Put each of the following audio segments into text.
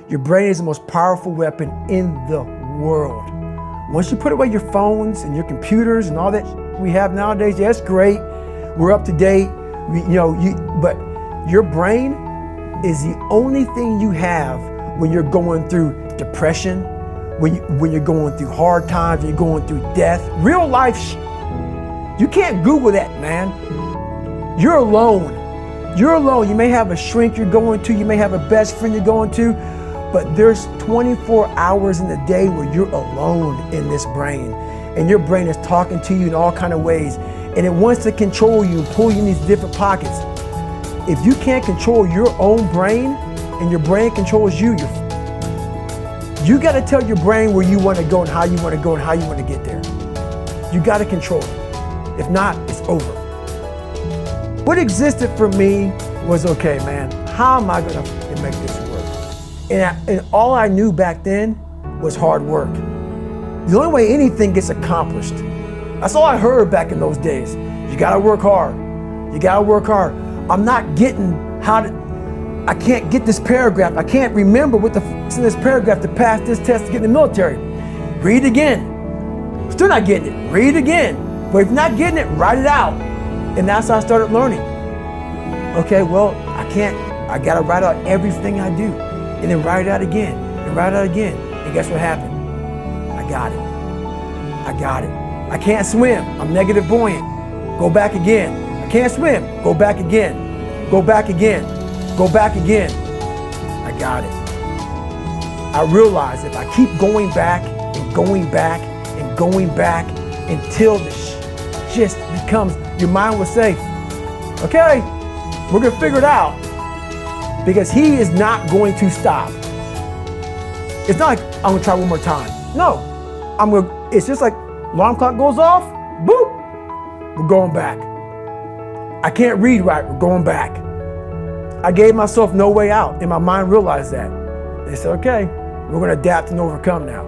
Your brain is the most powerful weapon in the world. Once you put away your phones and your computers and all that we have nowadays, yeah, it's great. We're up to date. But your brain is the only thing you have when you're going through depression, when you're going through hard times, when you're going through death, real life You can't Google that, man. You're alone. You're alone. You may have a shrink you're going to, you may have a best friend you're going to, but there's 24 hours in the day where you're alone in this brain. And your brain is talking to you in all kinds of ways. And it wants to control you and pull you in these different pockets. If you can't control your own brain and your brain controls you, you got to tell your brain where you want to go and how you want to go and how you want to get there. You got to control it. If not, it's over. What existed for me was, okay, man, how am I going to make this work? And all I knew back then was hard work. The only way anything gets accomplished. That's all I heard back in those days. You gotta work hard. You gotta work hard. I'm not getting I can't get this paragraph. I can't remember what the f is in this paragraph to pass this test to get in the military. Read again. Still not getting it. Read again. But if you're not getting it, write it out. And that's how I started learning. Okay, well, I gotta write out everything I do. And then write it out again. And write it out again. And guess what happened? I got it. I got it. I can't swim. I'm negative buoyant. Go back again. I can't swim. Go back again. Go back again. Go back again. I got it. I realized if I keep going back and going back and going back until this just becomes, your mind will say, okay, we're gonna figure it out. Because he is not going to stop. It's not like I'm gonna try one more time. No. It's just like alarm clock goes off, boop, we're going back. I can't read right, we're going back. I gave myself no way out, and my mind realized that. They said, okay, we're gonna adapt and overcome now.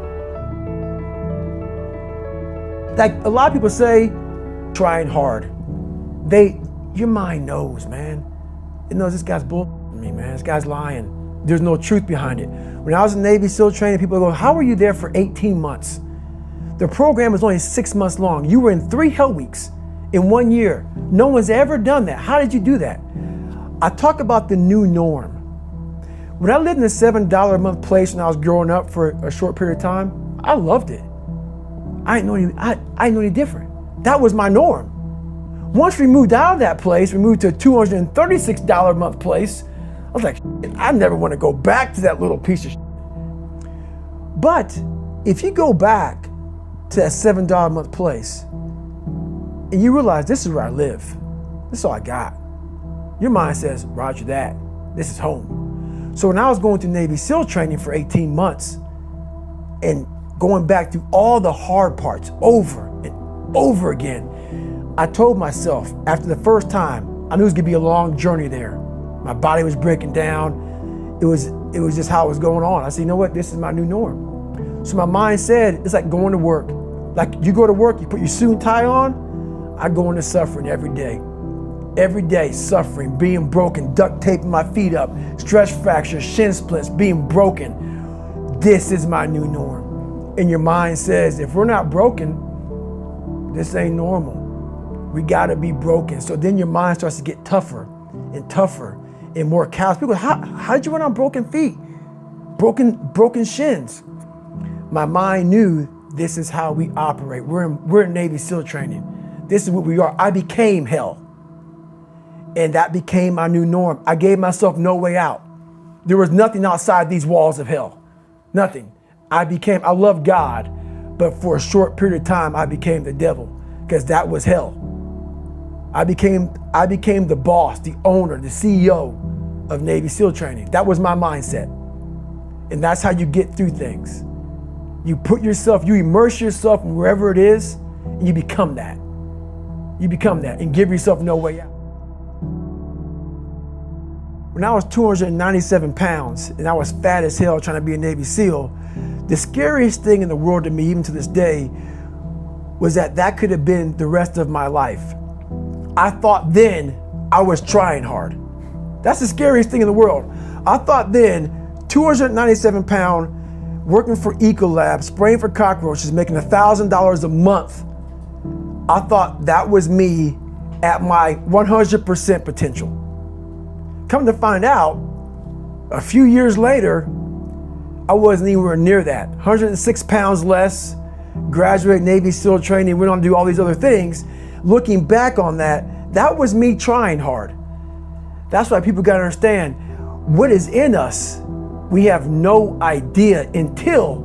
Like a lot of people say, trying hard. Your mind knows, man. It knows this guy's bullshitting me, man. This guy's lying. There's no truth behind it. When I was in Navy SEAL training, people go, how were you there for 18 months? The program was only 6 months long. You were in 3 hell weeks in 1 year. No one's ever done that. How did you do that? I talk about the new norm. When I lived in a $7 a month place when I was growing up for a short period of time, I loved it. I didn't know any different. That was my norm. Once we moved out of that place, we moved to a $236 a month place. I was like, I never want to go back to that little piece of shit. But if you go back to that $7 a month place and you realize this is where I live, this is all I got, your mind says, roger that, this is home. So when I was going through Navy SEAL training for 18 months and going back through all the hard parts over and over again, I told myself after the first time, I knew it was gonna be a long journey there. My body was breaking down. It was just how it was going on. I said, you know what? This is my new norm. So my mind said, it's like going to work. Like you go to work, you put your suit and tie on. I go into suffering every day. Every day, suffering, being broken, duct taping my feet up, stress fractures, shin splints, being broken. This is my new norm. And your mind says, if we're not broken, this ain't normal. We gotta be broken. So then your mind starts to get tougher and tougher and more callous. People go, how did you run on broken feet? Broken shins. My mind knew this is how we operate. We're in Navy SEAL training. This is what we are. I became hell. And that became my new norm. I gave myself no way out. There was nothing outside these walls of hell. Nothing. I loved God, but for a short period of time, I became the devil because that was hell. I became the boss, the owner, the CEO of Navy SEAL training. That was my mindset. And that's how you get through things. You immerse yourself in wherever it is, and you become that. You become that and give yourself no way out. When I was 297 pounds and I was fat as hell trying to be a Navy SEAL, the scariest thing in the world to me, even to this day, was that could have been the rest of my life. I thought then I was trying hard. That's the scariest thing in the world. I thought then 297 pound, working for Ecolab, spraying for cockroaches, making $1,000 a month. I thought that was me at my 100% potential. Come to find out, a few years later, I wasn't anywhere near that. 106 pounds less, graduated Navy SEAL training, went on to do all these other things. Looking back on that, that was me trying hard. That's why people gotta understand what is in us. We have no idea until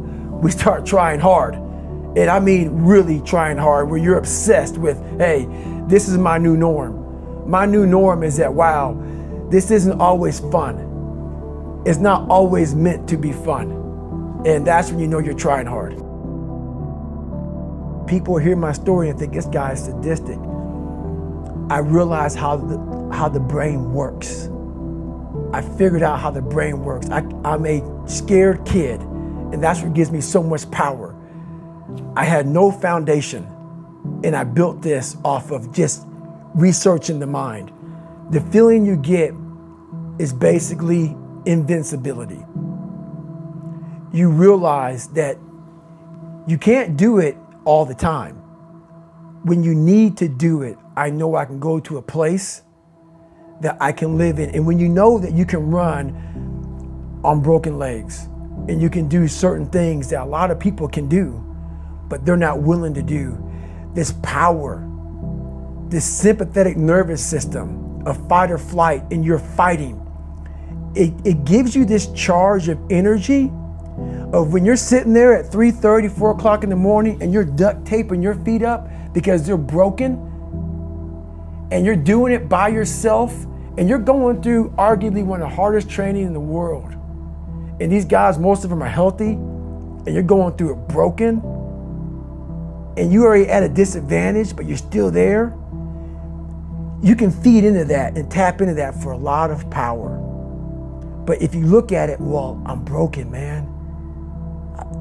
we start trying hard. And I mean really trying hard, where you're obsessed with, hey, this is my new norm. My new norm is that, wow, this isn't always fun. It's not always meant to be fun. And that's when you know you're trying hard. People hear my story and think this guy is sadistic. I realized how the brain works. I figured out how the brain works. I'm a scared kid, and that's what gives me so much power. I had no foundation, and I built this off of just researching the mind. The feeling you get is basically invincibility. You realize that you can't do it all the time. When you need to do it, I know I can go to a place that I can live in. And when you know that you can run on broken legs and you can do certain things that a lot of people can do, but they're not willing to do, this power, this sympathetic nervous system of fight or flight, and you're fighting, it gives you this charge of energy of when you're sitting there at 3:30, 4 o'clock in the morning and you're duct taping your feet up because they're broken, and you're doing it by yourself, and you're going through arguably one of the hardest training in the world. And these guys, most of them are healthy, and you're going through it broken, and you're already at a disadvantage, but you're still there. You can feed into that and tap into that for a lot of power. But if you look at it, well, I'm broken, man.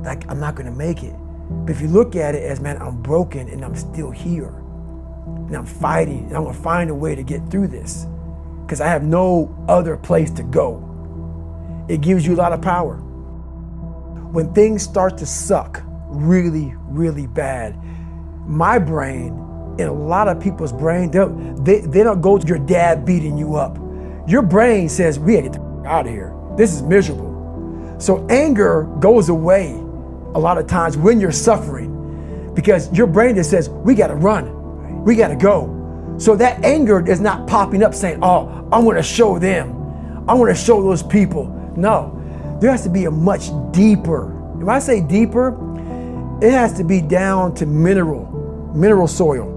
I'm not gonna make it. But if you look at it as, man, I'm broken and I'm still here, and I'm fighting, and I'm gonna find a way to get through this because I have no other place to go. It gives you a lot of power. When things start to suck really, really bad, my brain and a lot of people's brain, they don't go to your dad beating you up. Your brain says, we gotta get the out of here. This is miserable. So anger goes away a lot of times when you're suffering, because your brain just says, we gotta run, we gotta go. So that anger is not popping up saying, oh, I wanna show them, I wanna show those people. No, there has to be a much deeper, when I say deeper, it has to be down to mineral soil.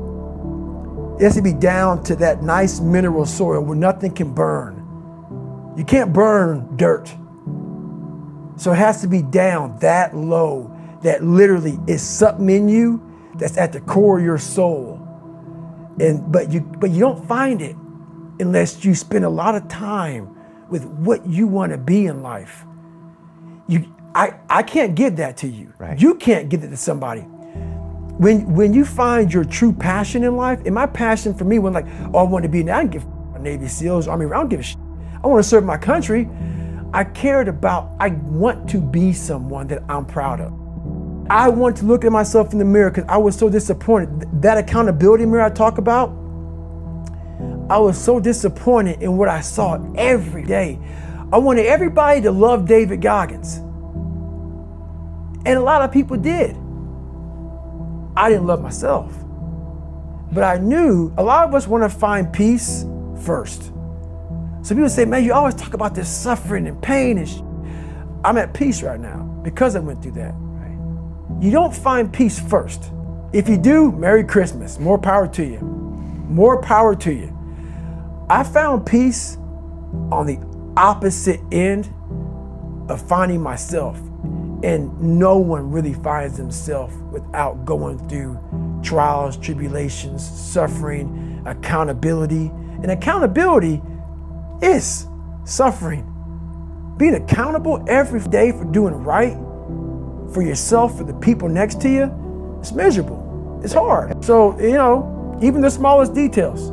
It has to be down to that nice mineral soil where nothing can burn. You can't burn dirt. So it has to be down that low, that literally is something in you that's at the core of your soul. But you don't find it unless you spend a lot of time with what you want to be in life. I can't give that to you. Right. You can't give it to somebody. When you find your true passion in life, and my passion for me was like, oh, I want to be, I don't give a Navy SEALs, Army, I don't give a shit. I want to serve my country. I want to be someone that I'm proud of. I want to look at myself in the mirror because I was so disappointed. That accountability mirror I talk about, I was so disappointed in what I saw every day. I wanted everybody to love David Goggins. And a lot of people did. I didn't love myself. But I knew a lot of us want to find peace first. So people say, man, you always talk about this suffering and pain and I'm at peace right now because I went through that. Right? You don't find peace first. If you do, Merry Christmas. More power to you. More power to you. I found peace on the opposite end of finding myself. And no one really finds themselves without going through trials, tribulations, suffering, accountability. And accountability is suffering. Being accountable every day for doing right for yourself, for the people next to you, it's miserable. It's hard. So, even the smallest details.